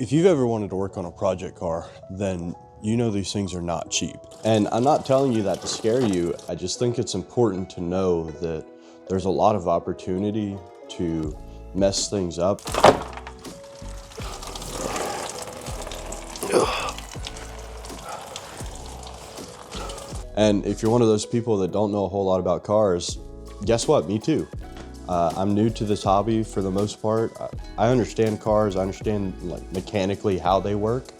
If you've ever wanted to work on a project car, then you know these things are not cheap. And I'm not telling you that to scare you. I just think it's important to know that there's a lot of opportunity to mess things up. And if you're one of those people that don't know a whole lot about cars, guess what? Me too. I'm new to this hobby for the most part. I understand cars, I understand like mechanically how they work,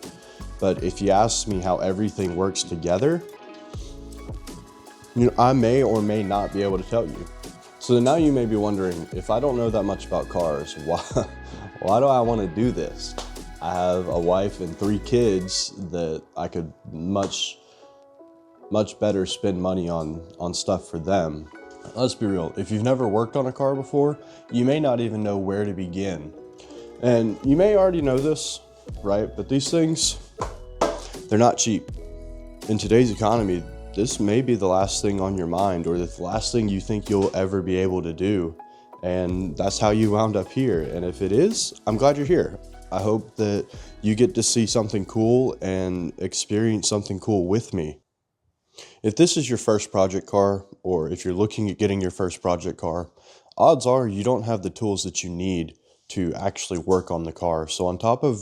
but if you ask me how everything works together, I may or may not be able to tell you. So now you may be wondering, if I don't know that much about cars, why do I want to do this? I have a wife and 3 kids that I could much better spend money on stuff for them. Let's be real, if you've never worked on a car before, you may not even know where to begin. And you may already know this, right? But these things, they're not cheap. In today's economy, this may be the last thing on your mind, or the last thing you think you'll ever be able to do. And that's how you wound up here. And if it is, I'm glad you're here. I hope that you get to see something cool and experience something cool with me. If this is your first project car, or if you're looking at getting your first project car, odds are you don't have the tools that you need to actually work on the car. So on top of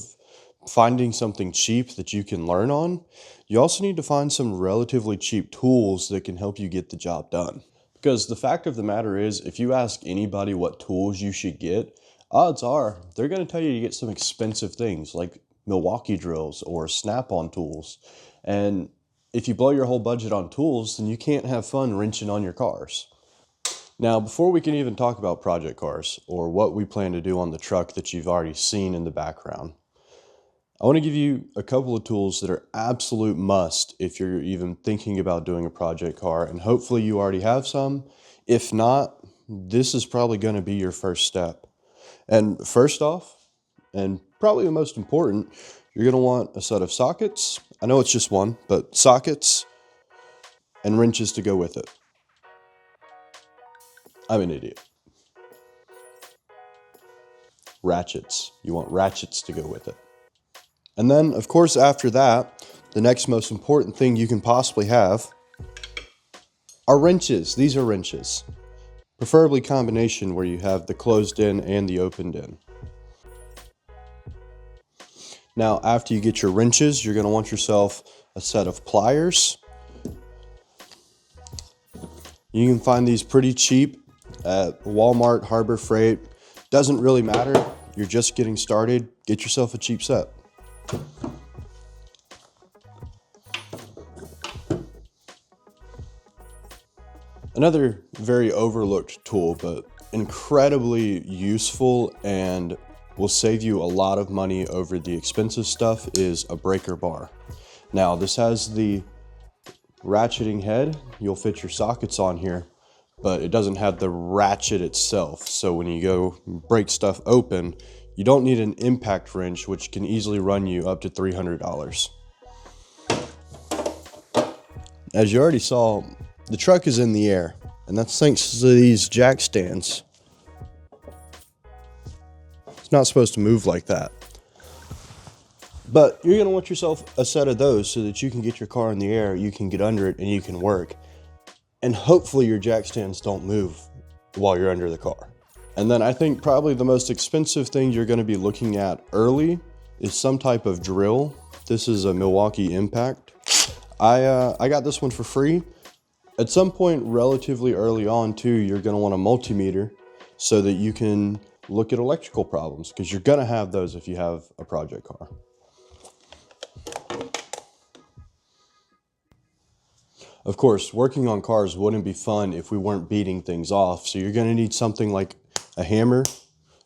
finding something cheap that you can learn on, you also need to find some relatively cheap tools that can help you get the job done. Because the fact of the matter is, if you ask anybody what tools you should get, odds are they're going to tell you to get some expensive things like Milwaukee drills or Snap-on tools. And if you blow your whole budget on tools, then you can't have fun wrenching on your cars. Now, before we can even talk about project cars or what we plan to do on the truck that you've already seen in the background, I want to give you a couple of tools that are absolute must if you're even thinking about doing a project car, and hopefully you already have some. If not, this is probably going to be your first step. And first off, and probably the most important, you're going to want a set of sockets. I know it's just one, but sockets and wrenches to go with it. I'm an idiot. Ratchets. You want ratchets to go with it. And then, of course, after that, the next most important thing you can possibly have are wrenches. These are wrenches. Preferably combination where you have the closed in and the opened in. Now, after you get your wrenches, you're going to want yourself a set of pliers. You can find these pretty cheap at Walmart, Harbor Freight. Doesn't really matter. You're just getting started. Get yourself a cheap set. Another very overlooked tool, but incredibly useful and will save you a lot of money over the expensive stuff, is a breaker bar. Now, this has the ratcheting head. You'll fit your sockets on here, but it doesn't have the ratchet itself. So when you go break stuff open, you don't need an impact wrench, which can easily run you up to $300. As you already saw, the truck is in the air, and that's thanks to these jack stands. It's not supposed to move like that. But you're going to want yourself a set of those so that you can get your car in the air, you can get under it, and you can work. And hopefully your jack stands don't move while you're under the car. And then I think probably the most expensive thing you're going to be looking at early is some type of drill. This is a Milwaukee Impact. I got this one for free. At some point relatively early on too, you're going to want a multimeter so that you can look at electrical problems, because you're going to have those if you have a project car. Of course, working on cars wouldn't be fun if we weren't beating things off, so you're going to need something like a hammer,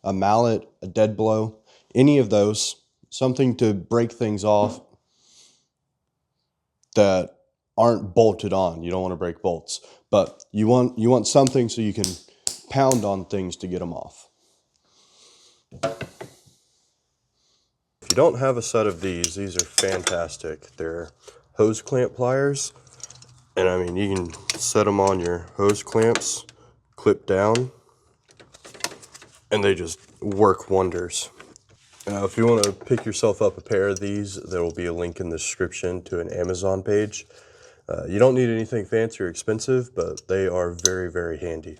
a mallet, a dead blow, any of those, something to break things off that aren't bolted on. You don't want to break bolts, but you want something so you can pound on things to get them off. If you don't have a set of these are fantastic. They're hose clamp pliers, and I mean, you can set them on your hose clamps, clip down, and they just work wonders. If you want to pick yourself up a pair of these, there will be a link in the description to an Amazon page. You don't need anything fancy or expensive, but they are very, very handy.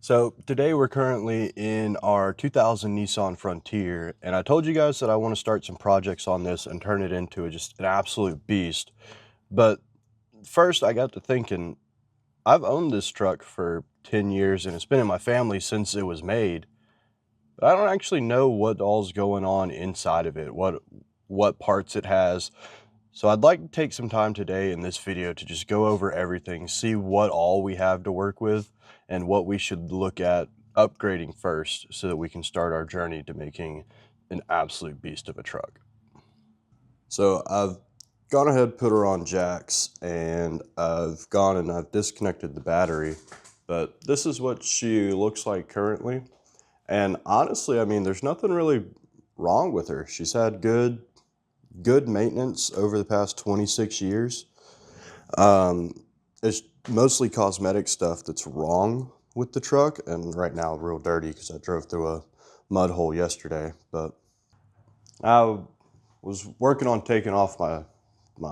So today we're currently in our 2000 Nissan Frontier, and I told you guys that I want to start some projects on this and turn it into just an absolute beast. But first I got to thinking, I've owned this truck for 10 years and it's been in my family since it was made. But I don't actually know what all's going on inside of it, what parts it has. So I'd like to take some time today in this video to just go over everything, see what all we have to work with, and what we should look at upgrading first so that we can start our journey to making an absolute beast of a truck. So I've gone ahead, put her on jacks, and I've gone and I've disconnected the battery, but this is what she looks like currently. And honestly, I mean, there's nothing really wrong with her. She's had good maintenance over the past 26 years. It's mostly cosmetic stuff that's wrong with the truck, and right now real dirty because I drove through a mud hole yesterday. But I was working on taking off my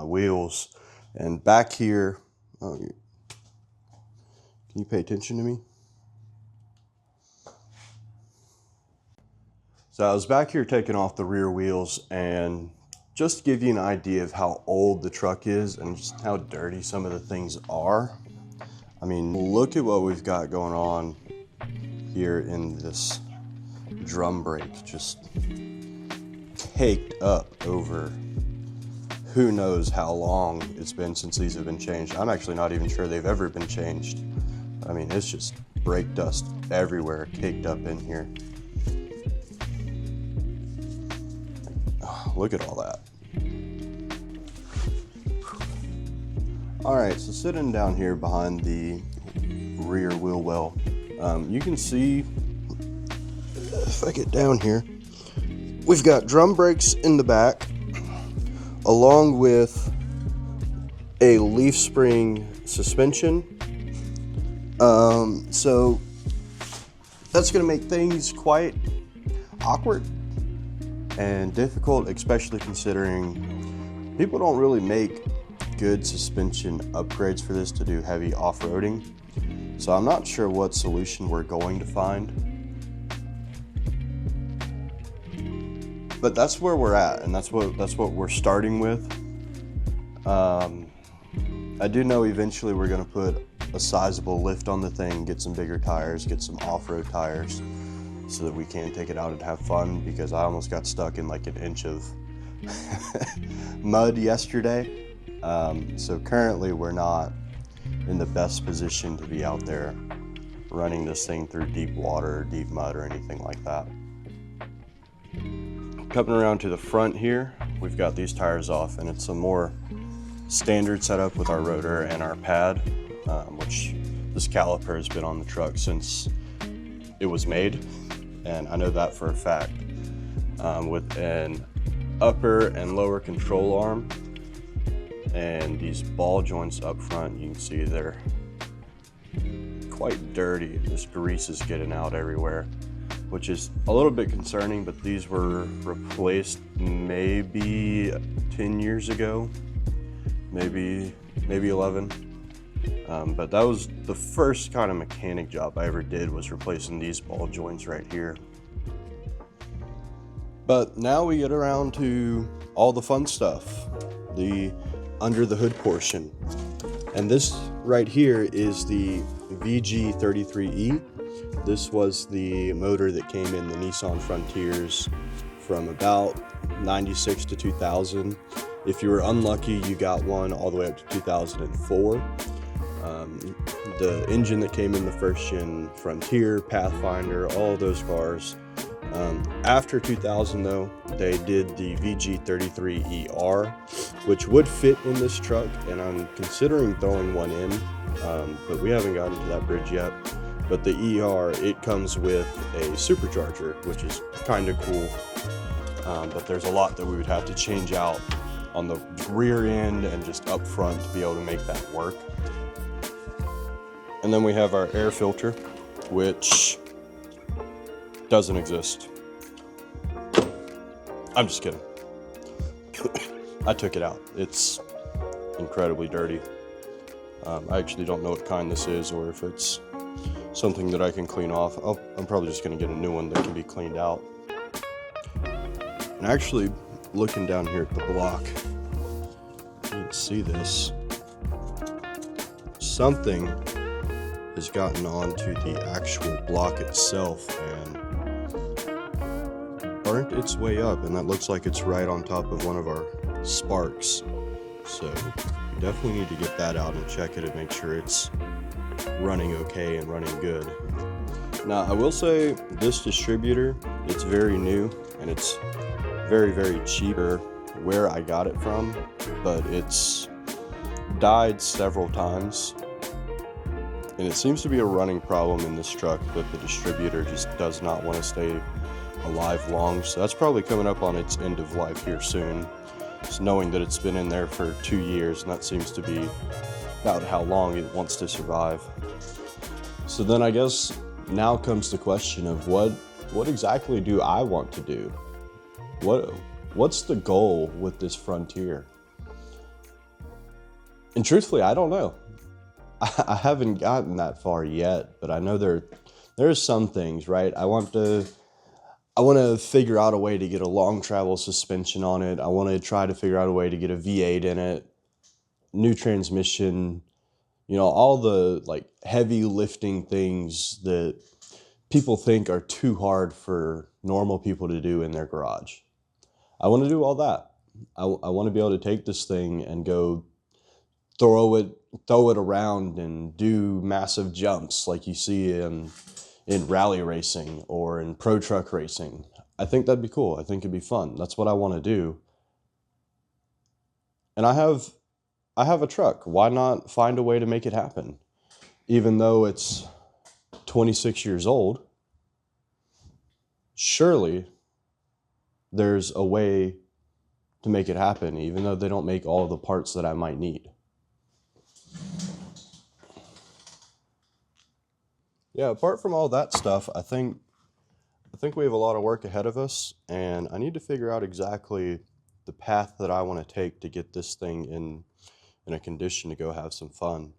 wheels, and back here, can you pay attention to me? So I was back here taking off the rear wheels, and just to give you an idea of how old the truck is and just how dirty some of the things are. I mean, look at what we've got going on here in this drum brake, just caked up over who knows how long it's been since these have been changed. I'm actually not even sure they've ever been changed. I mean, it's just brake dust everywhere, caked up in here. Look at all that. All right, so sitting down here behind the rear wheel well, you can see, if I get down here, we've got drum brakes in the back, along with a leaf spring suspension. So that's gonna make things quite awkward and difficult, especially considering people don't really make good suspension upgrades for this to do heavy off-roading. So I'm not sure what solution we're going to find. But that's where we're at, and that's what we're starting with. I do know eventually we're gonna put a sizable lift on the thing, get some bigger tires, get some off-road tires, so that we can take it out and have fun, because I almost got stuck in like an inch of mud yesterday. So currently we're not in the best position to be out there running this thing through deep water, deep mud, or anything like that. Coming around to the front here, we've got these tires off, and it's a more standard setup with our rotor and our pad, which this caliper has been on the truck since it was made. And I know that for a fact. With an upper and lower control arm and these ball joints up front, you can see they're quite dirty. This grease is getting out everywhere, which is a little bit concerning, but these were replaced maybe 10 years ago, maybe 11. But that was the first kind of mechanic job I ever did, was replacing these ball joints right here. But now we get around to all the fun stuff, the under the hood portion. And this right here is the VG33E. This was the motor that came in the Nissan Frontiers from about 96 to 2000. If you were unlucky, you got one all the way up to 2004. The engine that came in the first gen Frontier, Pathfinder, all those cars. After 2000 though, they did the VG33ER, which would fit in this truck, and I'm considering throwing one in, but we haven't gotten to that bridge yet. But the ER, it comes with a supercharger, which is kind of cool, but there's a lot that we would have to change out on the rear end and just up front to be able to make that work. And then we have our air filter, which doesn't exist. I'm just kidding. I took it out. It's incredibly dirty. I actually don't know what kind this is or if it's something that I can clean off. I'm probably just gonna get a new one that can be cleaned out. And actually, looking down here at the block, you can see this. Something has gotten onto the actual block itself and burnt its way up, and that looks like it's right on top of one of our sparks. So we definitely need to get that out and check it and make sure it's running okay and running good. Now, I will say this distributor, it's very new and it's very, very cheaper where I got it from, but it's died several times. And it seems to be a running problem in this truck that the distributor just does not want to stay alive long. So that's probably coming up on its end of life here soon. Just knowing that it's been in there for 2 years, and that seems to be about how long it wants to survive. So then I guess now comes the question of what exactly do I want to do? What's the goal with this Frontier? And truthfully, I don't know. I haven't gotten that far yet, but I know there's some things, right? I want to figure out a way to get a long travel suspension on it. I want to try to figure out a way to get a V8 in it, new transmission, all the like heavy lifting things that people think are too hard for normal people to do in their garage. I want to do all that. I want to be able to take this thing and go throw it around and do massive jumps like you see in rally racing or in pro truck racing. I think that'd be cool. I think it'd be fun. That's what I want to do. And I have a truck. Why not find a way to make it happen? Even though it's 26 years old, surely there's a way to make it happen, even though they don't make all the parts that I might need. Yeah, apart from all that stuff, I think we have a lot of work ahead of us, and I need to figure out exactly the path that I want to take to get this thing in a condition to go have some fun.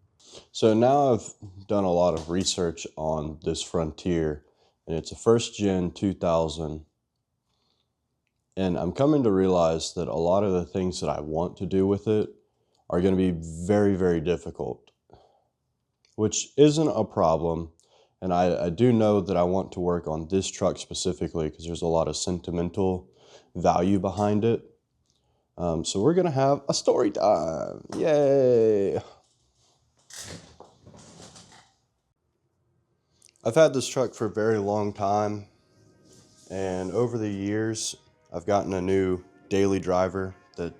So now I've done a lot of research on this Frontier, and it's a first gen 2000. And I'm coming to realize that a lot of the things that I want to do with it are going to be very, very difficult, which isn't a problem. And I do know that I want to work on this truck specifically because there's a lot of sentimental value behind it. So we're going to have a story time. Yay! I've had this truck for a very long time, and over the years, I've gotten a new daily driver that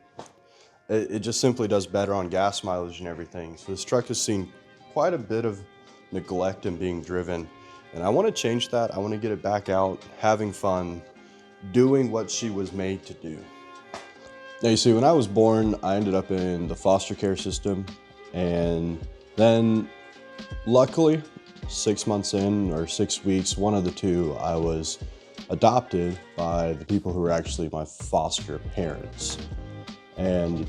it just simply does better on gas mileage and everything. So this truck has seen quite a bit of neglect and being driven, and I want to change that. I want to get it back out, having fun, doing what she was made to do. Now you see, when I was born, I ended up in the foster care system, and then luckily 6 months in, or 6 weeks, one of the two, I was adopted by the people who were actually my foster parents. And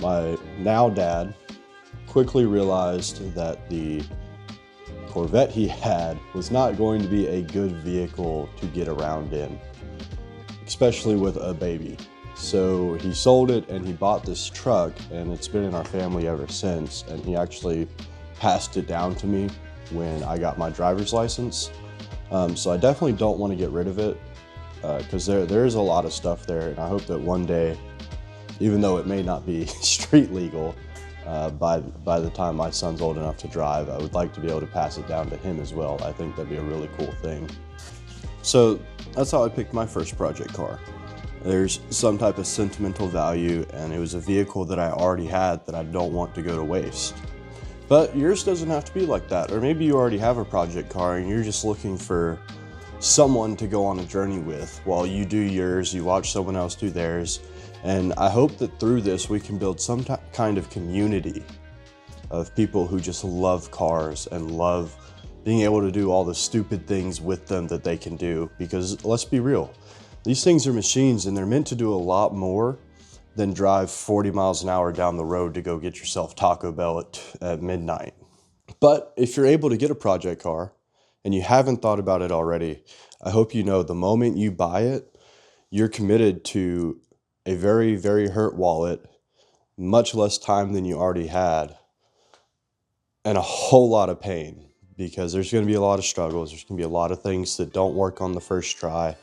my now dad quickly realized that the Corvette he had was not going to be a good vehicle to get around in, especially with a baby. So he sold it and he bought this truck, and it's been in our family ever since. And he actually passed it down to me when I got my driver's license. So I definitely don't want to get rid of it because there is a lot of stuff there, and I hope that one day, even though it may not be street legal, by the time my son's old enough to drive, I would like to be able to pass it down to him as well. I think that'd be a really cool thing. So that's how I picked my first project car. There's some type of sentimental value, and it was a vehicle that I already had that I don't want to go to waste. But yours doesn't have to be like that. Or maybe you already have a project car and you're just looking for someone to go on a journey with while you do yours, you watch someone else do theirs. And I hope that through this we can build some kind of community of people who just love cars and love being able to do all the stupid things with them that they can do. Because let's be real, These things are machines, and they're meant to do a lot more than drive 40 miles an hour down the road to go get yourself Taco Bell at midnight. But if you're able to get a project car and you haven't thought about it already, I hope you know the moment you buy it, you're committed to a very, very hurt wallet, much less time than you already had, and a whole lot of pain, because there's going to be a lot of struggles. There's going to be a lot of things that don't work on the first try,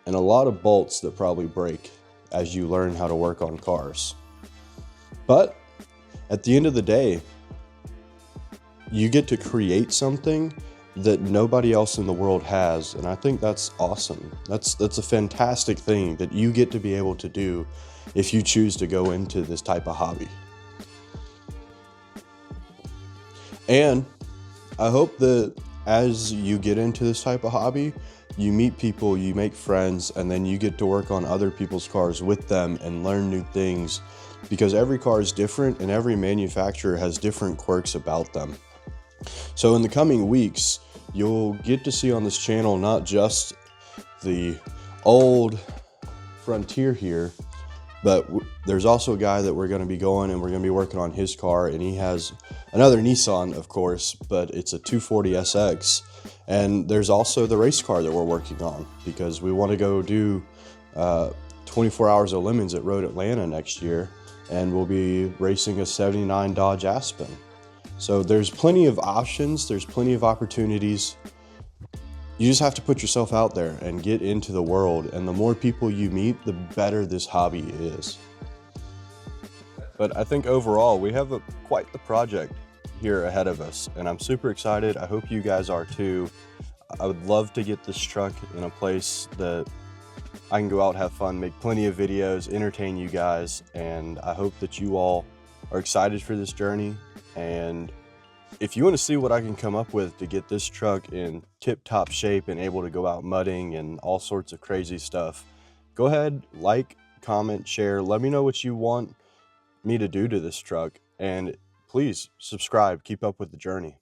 and a lot of bolts that probably break as you learn how to work on cars. But at the end of the day, you get to create something that nobody else in the world has, and I think that's awesome. That's a fantastic thing that you get to be able to do if you choose to go into this type of hobby. And I hope that as you get into this type of hobby, you meet people, you make friends, and then you get to work on other people's cars with them and learn new things, because every car is different and every manufacturer has different quirks about them. So in the coming weeks, you'll get to see on this channel not just the old Frontier here, but there's also a guy that we're going to be going and we're going to be working on his car, and he has another Nissan, of course, but it's a 240 SX. And there's also the race car that we're working on, because we want to go do 24 Hours of Lemons at Road Atlanta next year, and we'll be racing a 79 Dodge Aspen. So there's plenty of options, there's plenty of opportunities. You just have to put yourself out there and get into the world, and the more people you meet, the better this hobby is. But I think overall, we have quite the project here ahead of us, and I'm super excited. I hope you guys are too. I would love to get this truck in a place that I can go out, have fun, make plenty of videos, entertain you guys, and I hope that you all are excited for this journey. And if you want to see what I can come up with to get this truck in tip-top shape and able to go out mudding and all sorts of crazy stuff, go ahead, like, comment, share, let me know what you want me to do to this truck, and please subscribe, keep up with the journey.